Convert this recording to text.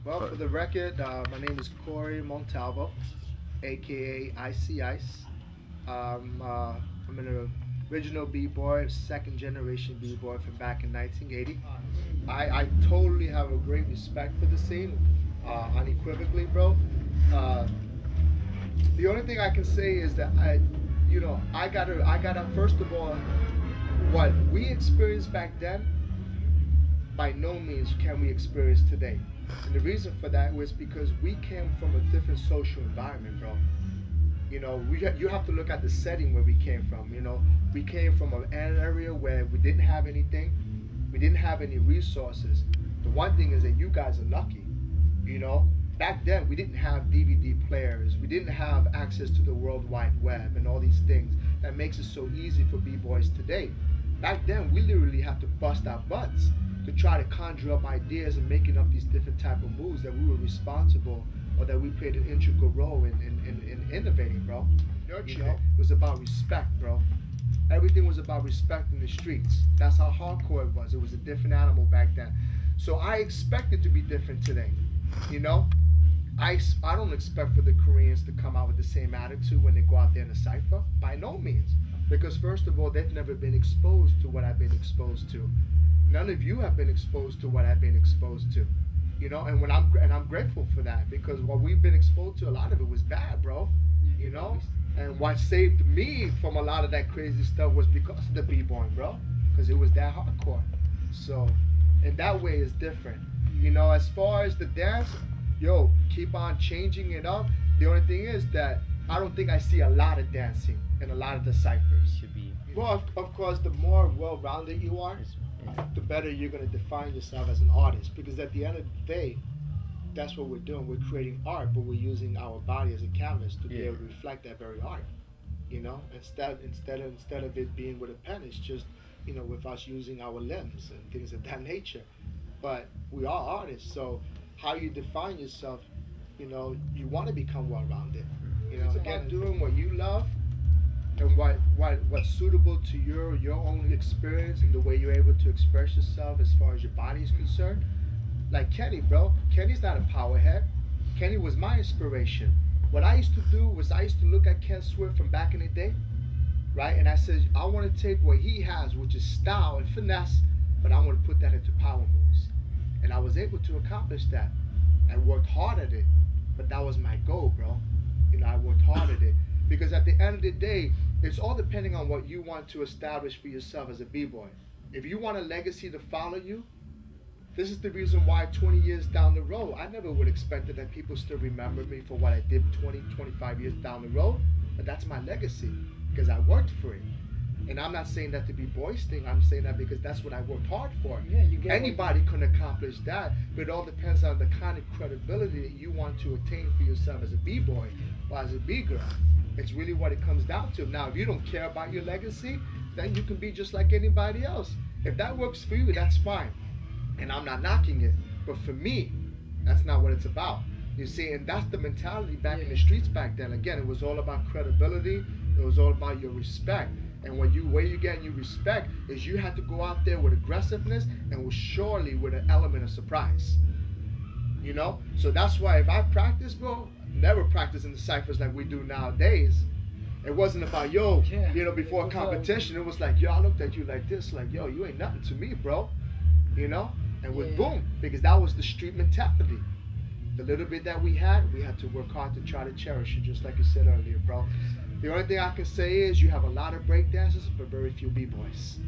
Well, for the record, my name is Corey Montalvo, aka ICEY ICE. I'm an original b-boy, second generation b-boy from back in 1980. I totally have a great respect for the scene, unequivocally, bro. Uh, the only thing I can say is that I gotta first of all, what we experienced back then, by no means can we experience today. And the reason for that was because we came from a different social environment, bro. You have to look at the setting where we came from. We came from an area where we didn't have anything, we didn't have any resources. The one thing is that you guys are lucky. Back then we didn't have DVD players, we didn't have access to the World Wide Web and all these things that makes it so easy for b-boys today. Back then we literally had to bust our butts to try to conjure up ideas and making up these different type of moves that we were responsible, or that we played an integral role in innovating, bro. It was about respect, bro. Everything was about respect in the streets. That's how hardcore it was. It was a different animal back then. So I expect it to be different today. I don't expect for the Koreans to come out with the same attitude when they go out there in a cypher. By no means. Because first of all, they've never been exposed to what I've been exposed to. None of you have been exposed to what I've been exposed to. And I'm grateful for that, because what we've been exposed to, a lot of it was bad, bro. And what saved me from a lot of that crazy stuff was because of the b-boy, bro. Because it was that hardcore. So, in that way, it's different. As far as the dance, keep on changing it up. The only thing is that I don't think I see a lot of dancing in a lot of the ciphers. Should be. Well, of course, the more well-rounded you are, the better you're going to define yourself as an artist. Because at the end of the day, that's what we're doing. We're creating art, but we're using our body as a canvas to be able to reflect that very art. Instead of it being with a pen, it's just with us using our limbs and things of that nature. But we are artists, so how you define yourself, you want to become well-rounded. Again, doing what you love and what's suitable to your own experience and the way you're able to express yourself as far as your body is concerned. Like Kenny, bro. Kenny's not a powerhead. Kenny was my inspiration. What I used to do was I used to look at Ken Swift from back in the day, right? And I said, I want to take what he has, which is style and finesse, but I want to put that into power moves. And I was able to accomplish that. I worked hard at it, but that was my goal, bro. I worked hard at it. Because at the end of the day, it's all depending on what you want to establish for yourself as a b-boy. If you want a legacy to follow you, this is the reason why 20 years down the road, I never would expect that people still remember me for what I did 20, 25 years down the road. But that's my legacy, because I worked for it. And I'm not saying that to be boasting, I'm saying that because that's what I worked hard for. Anybody can accomplish that, but it all depends on the kind of credibility that you want to attain for yourself as a b-boy or as a b-girl. It's really what it comes down to. Now, if you don't care about your legacy, then you can be just like anybody else. If that works for you, that's fine. And I'm not knocking it. But for me, that's not what it's about. You see, and that's the mentality back in the streets back then. Again, it was all about credibility. It was all about your respect. And where you get your respect is you have to go out there with aggressiveness and surely with an element of surprise. So that's why if I practice, bro, never practice in the ciphers like we do nowadays. It wasn't about before a competition, it was like, I looked at you like this, like, you ain't nothing to me, bro. And with boom, because that was the street mentality. The little bit that we had to work hard to try to cherish it, just like you said earlier, bro. The only thing I can say is you have a lot of break dancers, but very few b-boys.